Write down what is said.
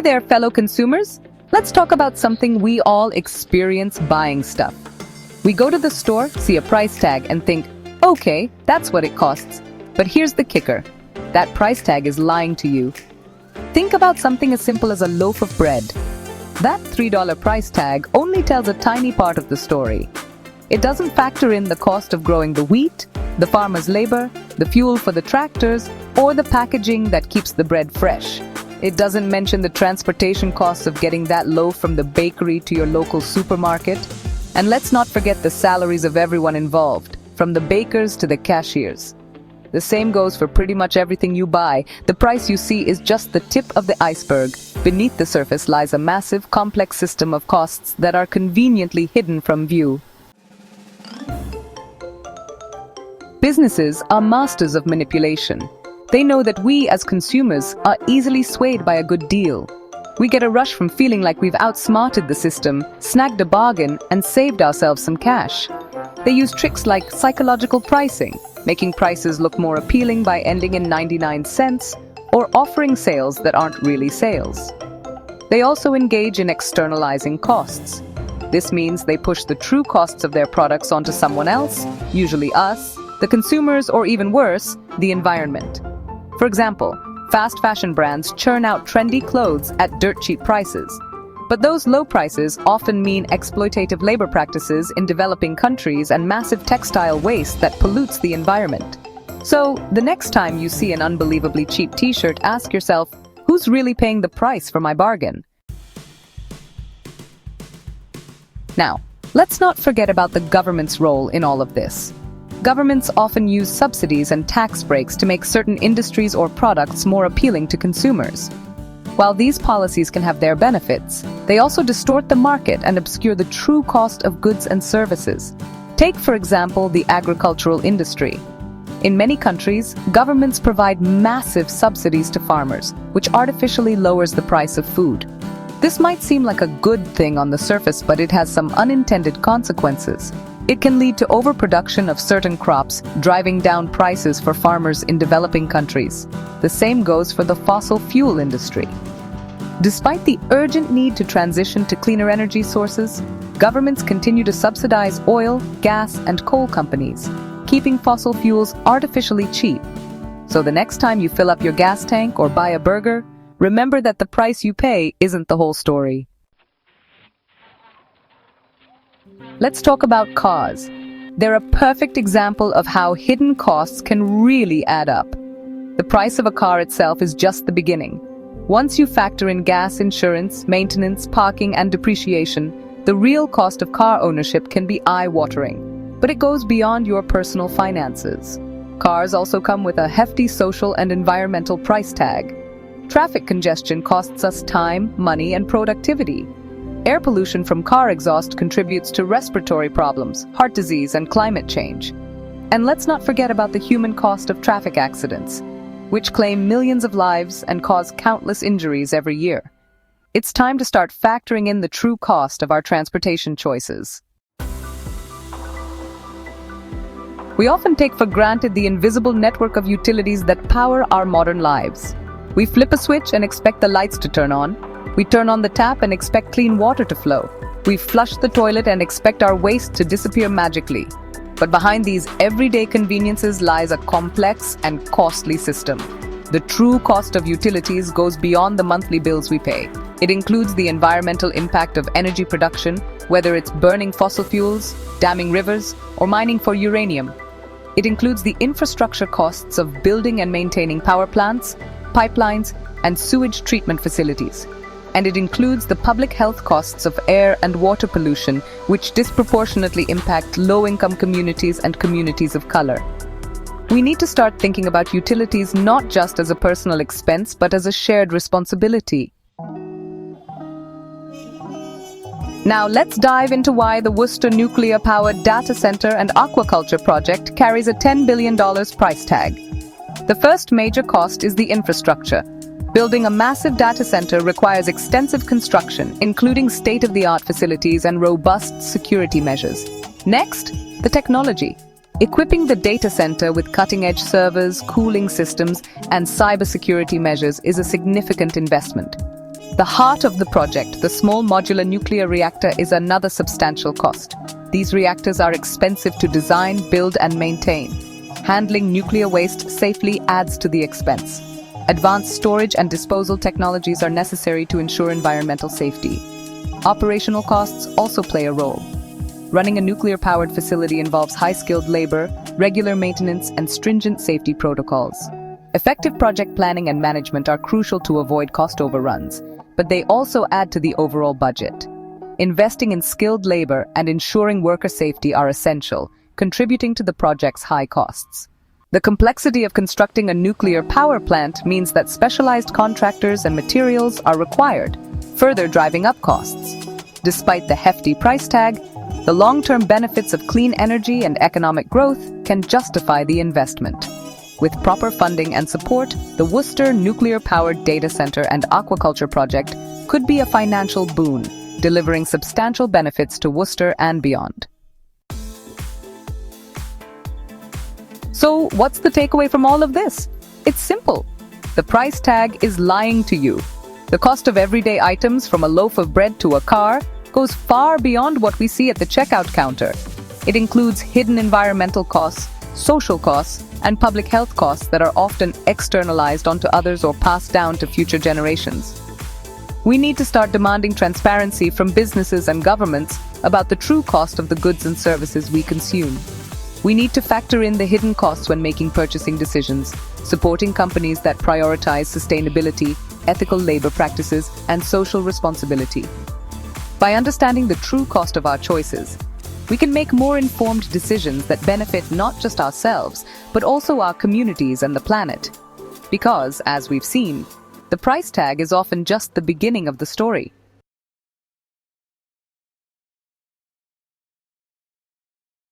there, fellow consumers. Let's talk about something we all experience buying stuff. We go to the store, see a price tag, and think, okay, that's what it costs. But here's the kicker. That price tag is lying to you. Think about something as simple as a loaf of bread. That $3 price tag only tells a tiny part of the story. It doesn't factor in the cost of growing the wheat, the farmer's labor, the fuel for the tractors, or the packaging that keeps the bread fresh. It doesn't mention the transportation costs of getting that loaf from the bakery to your local supermarket. And let's not forget the salaries of everyone involved, from the bakers to the cashiers. The same goes for pretty much everything you buy. The price you see is just the tip of the iceberg. Beneath the surface lies a massive, complex system of costs that are conveniently hidden from view. Businesses are masters of manipulation. They know that we as consumers are easily swayed by a good deal. We get a rush from feeling like we've outsmarted the system, snagged a bargain, and saved ourselves some cash. They use tricks like psychological pricing, making prices look more appealing by ending in 99 cents, or offering sales that aren't really sales. They also engage in externalizing costs. This means they push the true costs of their products onto someone else, usually us, the consumers, or even worse, the environment. For example, fast fashion brands churn out trendy clothes at dirt-cheap prices. But those low prices often mean exploitative labor practices in developing countries and massive textile waste that pollutes the environment. So, the next time you see an unbelievably cheap t-shirt, ask yourself, who's really paying the price for my bargain? Now, let's not forget about the government's role in all of this. Governments often use subsidies and tax breaks to make certain industries or products more appealing to consumers. While these policies can have their benefits, they also distort the market and obscure the true cost of goods and services. Take, for example, the agricultural industry. In many countries, governments provide massive subsidies to farmers, which artificially lowers the price of food. This might seem like a good thing on the surface, but it has some unintended consequences. It can lead to overproduction of certain crops, driving down prices for farmers in developing countries. The same goes for the fossil fuel industry. Despite the urgent need to transition to cleaner energy sources, governments continue to subsidize oil, gas, and coal companies, keeping fossil fuels artificially cheap. So the next time you fill up your gas tank or buy a burger, remember that the price you pay isn't the whole story. Let's talk about cars. They're a perfect example of how hidden costs can really add up. The price of a car itself is just the beginning. Once you factor in gas, insurance, maintenance, parking, and depreciation, the real cost of car ownership can be eye-watering. But it goes beyond your personal finances. Cars also come with a hefty social and environmental price tag. Traffic congestion costs us time, money, and productivity. Air pollution from car exhaust contributes to respiratory problems, heart disease, and climate change. And let's not forget about the human cost of traffic accidents, which claim millions of lives and cause countless injuries every year. It's time to start factoring in the true cost of our transportation choices. We often take for granted the invisible network of utilities that power our modern lives. We flip a switch and expect the lights to turn on. We turn on the tap and expect clean water to flow. We flush the toilet and expect our waste to disappear magically. But behind these everyday conveniences lies a complex and costly system. The true cost of utilities goes beyond the monthly bills we pay. It includes the environmental impact of energy production, whether it's burning fossil fuels, damming rivers, or mining for uranium. It includes the infrastructure costs of building and maintaining power plants, pipelines, and sewage treatment facilities. And it includes the public health costs of air and water pollution, which disproportionately impact low-income communities and communities of color. We need to start thinking about utilities not just as a personal expense, but as a shared responsibility. Now let's dive into why the Worcester nuclear-powered data center and aquaculture project carries a $10 billion price tag. The first major cost is the infrastructure. Building a massive data center requires extensive construction, including state-of-the-art facilities and robust security measures. Next, the technology. Equipping the data center with cutting-edge servers, cooling systems, and cybersecurity measures is a significant investment. The heart of the project, the small modular nuclear reactor, is another substantial cost. These reactors are expensive to design, build, and maintain. Handling nuclear waste safely adds to the expense. Advanced storage and disposal technologies are necessary to ensure environmental safety. Operational costs also play a role. Running a nuclear-powered facility involves high-skilled labor, regular maintenance, and stringent safety protocols. Effective project planning and management are crucial to avoid cost overruns, but they also add to the overall budget. Investing in skilled labor and ensuring worker safety are essential, contributing to the project's high costs. The complexity of constructing a nuclear power plant means that specialized contractors and materials are required, further driving up costs. Despite the hefty price tag, the long-term benefits of clean energy and economic growth can justify the investment. With proper funding and support, the Worcester nuclear-powered data center and aquaculture project could be a financial boon, delivering substantial benefits to Worcester and beyond. So, what's the takeaway from all of this? It's simple. The price tag is lying to you. The cost of everyday items, from a loaf of bread to a car, goes far beyond what we see at the checkout counter. It includes hidden environmental costs, social costs, and public health costs that are often externalized onto others or passed down to future generations. We need to start demanding transparency from businesses and governments about the true cost of the goods and services we consume. We need to factor in the hidden costs when making purchasing decisions, supporting companies that prioritize sustainability, ethical labor practices, and social responsibility. By understanding the true cost of our choices, we can make more informed decisions that benefit not just ourselves, but also our communities and the planet. Because, as we've seen, the price tag is often just the beginning of the story.